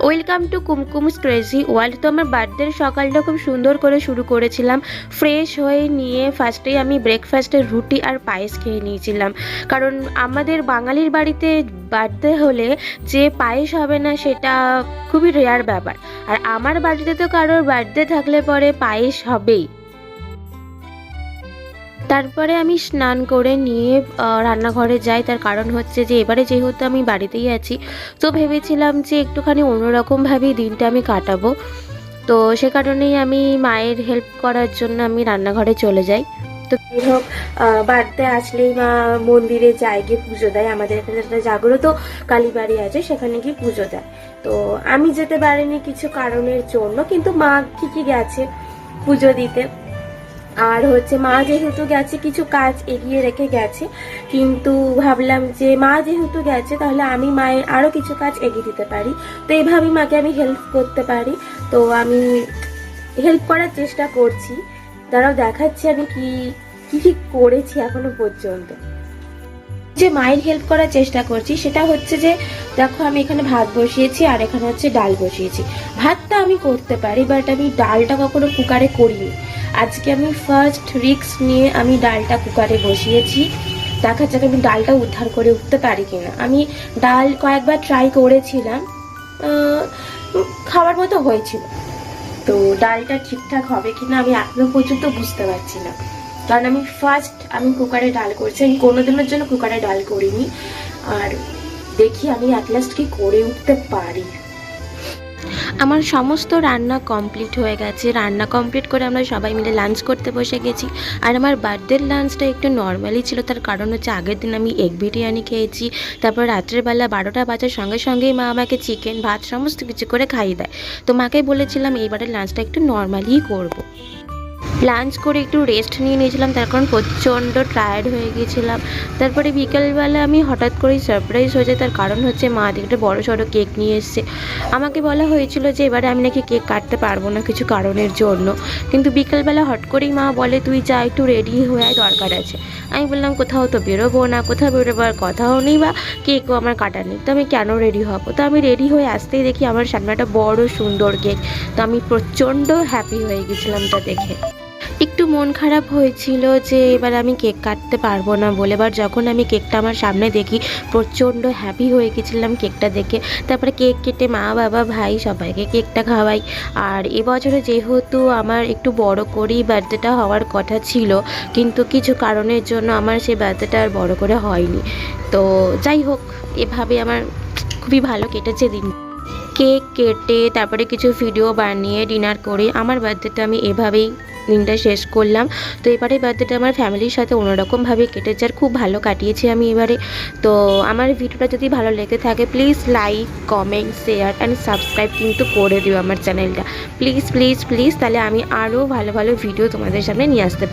Welcome to Kumkum's crazy world. তো আমার বার্থডের সকালটা খুব সুন্দর করে শুরু করেছিলাম। ফ্রেশ হয়ে নিয়ে ফার্স্টেই আমি ব্রেকফাস্টে রুটি আর পায়েস খেয়ে নিয়েছিলাম, কারণ আমাদের বাঙালির বাড়িতে বার্থডে হলে যে পায়েস হবে না সেটা খুবই রেয়ার ব্যাপার। আর আমার বাড়িতে তো কারোর বার্থডে থাকলে পরে পায়েস হবেই। তারপরে আমি স্নান করে নিয়ে রান্নাঘরে যাই। তার কারণ হচ্ছে যে এবারে যেহেতু আমি বাড়িতেই আছি, তো ভেবেছিলাম যে একটুখানি অন্যরকমভাবেই দিনটা আমি কাটাবো। তো সে কারণেই আমি মায়ের হেল্প করার জন্য আমি রান্নাঘরে চলে যাই। তো যাই হোক, বাড়িতে আসলেই মা মন্দিরে যায়, গিয়ে পুজো দেয়। আমাদের এখানে একটা জাগ্রত কালীবাড়ি আছে, সেখানে গিয়ে পুজো দেয়। তো আমি যেতে পারিনি কিছু কারণের জন্য, কিন্তু মা ঠিকই গেছে পুজো দিতে। আর হচ্ছে মা যেহেতু গেছে কিছু কাজ এগিয়ে রেখে গেছে, কিন্তু ভাবলাম যে মা যেহেতু গেছে তাহলে আমি মায়ের আরও কিছু কাজ এগিয়ে দিতে পারি, তো এইভাবেই মাকে আমি হেল্প করতে পারি। তো আমি হেল্প করার চেষ্টা করছি। তারাও দেখাচ্ছি আমি কি কি করেছি এখনো পর্যন্ত। যে মায়ের হেল্প করার চেষ্টা করছি সেটা হচ্ছে যে দেখো, আমি এখানে ভাত বসিয়েছি আর এখানে হচ্ছে ডাল বসিয়েছি। ভাতটা আমি করতে পারি, বাট আমি ডালটা কখনো কুকারে করিনি। আজকে আমি ফার্স্ট রিস্ক নিয়ে আমি ডালটা কুকারে বসিয়েছি। দেখা যাক আমি ডালটা উদ্ধার করে উঠতে পারি কিনা। আমি ডাল কয়েকবার ট্রাই করেছিলাম, খাওয়ার মতো হয়েছিল। তো ডালটা ঠিকঠাক হবে কিনা আমি এখনো পর্যন্ত বুঝতে পারছি না, কারণ আমি কুকারে ডাল করছি। আমি কোনোদিনের জন্য কুকারে ডাল করিনি। আর দেখি আমি অ্যাট লাস্ট কি করে উঠতে পারি। আমার সমস্ত রান্না কমপ্লিট হয়ে গেছে। রান্না কমপ্লিট করে আমরা সবাই মিলে লাঞ্চ করতে বসে গেছি। আর আমার বার্থডের লাঞ্চটা একটু নর্মালি ছিল, তার কারণ হচ্ছে আগের দিন আমি এগ বিরিয়ানি খেয়েছি। তারপর রাত্রের বেলা 12টা বাজার সঙ্গে সঙ্গেই মা আমাকে চিকেন ভাত সমস্ত কিছু করে খাইয়ে দেয়। তো মাকে বলেছিলাম এইবারের লাঞ্চটা একটু নর্মালিই করব। লাঞ্চ করে একটু রেস্ট নিয়ে নিয়েছিলাম, তার কারণ প্রচণ্ড টায়ার্ড হয়ে গিয়েছিলাম। তারপরে বিকেলবেলা আমি হঠাৎ করেই সারপ্রাইজ হয়ে যায়। তার কারণ হচ্ছে মা একটা বড় সড়ো কেক নিয়ে এসছে। আমাকে বলা হয়েছিল যে এবারে আমি নাকি কেক কাটতে পারবো না কিছু কারণের জন্য, কিন্তু বিকেলবেলা হট করেই মা বলে তুই যা একটু রেডি হয়ে আয়, দরকার আছে। আমি বললাম কোথাও তো বেরোবো না, কোথাও বেরোবার কথাও নেই বা কেকও আমার কাটা নেই, তো আমি কেন রেডি হবো। তো আমি রেডি হয়ে আসতেই দেখি আমার সামনে একটা বড় সুন্দর কেক। তো আমি প্রচণ্ড হ্যাপি হয়ে গেছিলাম তা দেখে। একটু মন খারাপ হয়েছিল যে এবার আমি কেক কাটতে পারবো না বলে, এবার যখন আমি কেকটা আমার সামনে দেখি প্রচণ্ড হ্যাপি হয়ে গেছিলাম কেকটা দেখে। তারপরে কেক কেটে মা বাবা ভাই সবাইকে কেকটা খাওয়াই। আর এবছরে যেহেতু আমার একটু বড় করেই বার্থডেটা হওয়ার কথা ছিল, কিন্তু কিছু কারণের জন্য আমার সেই বার্থডেটা আর বড় করে হয়নি। তো যাই হোক, এভাবে আমার খুবই ভালো কেটেছে দিন। কেক কেটে তারপরে কিছু ভিডিও বানিয়ে ডিনার করে আমার বার্থডেটা আমি এভাবেই দিনটা শেষ করলাম। তো এবারে বার্থডেটা আমার ফ্যামিলির সাথে অন্যরকমভাবে কেটেছে আর খুব ভালো কাটিয়েছি আমি এবারে। তো আমার ভিডিওটা যদি ভালো লেগে থাকে please like comment share and subscribe কিন্তু করে দিও আমার চ্যানেলটা, প্লিজ প্লিজ প্লিজ। তাহলে আমি আরও ভালো ভালো ভিডিও তোমাদের সামনে নিয়ে আসতে পারি।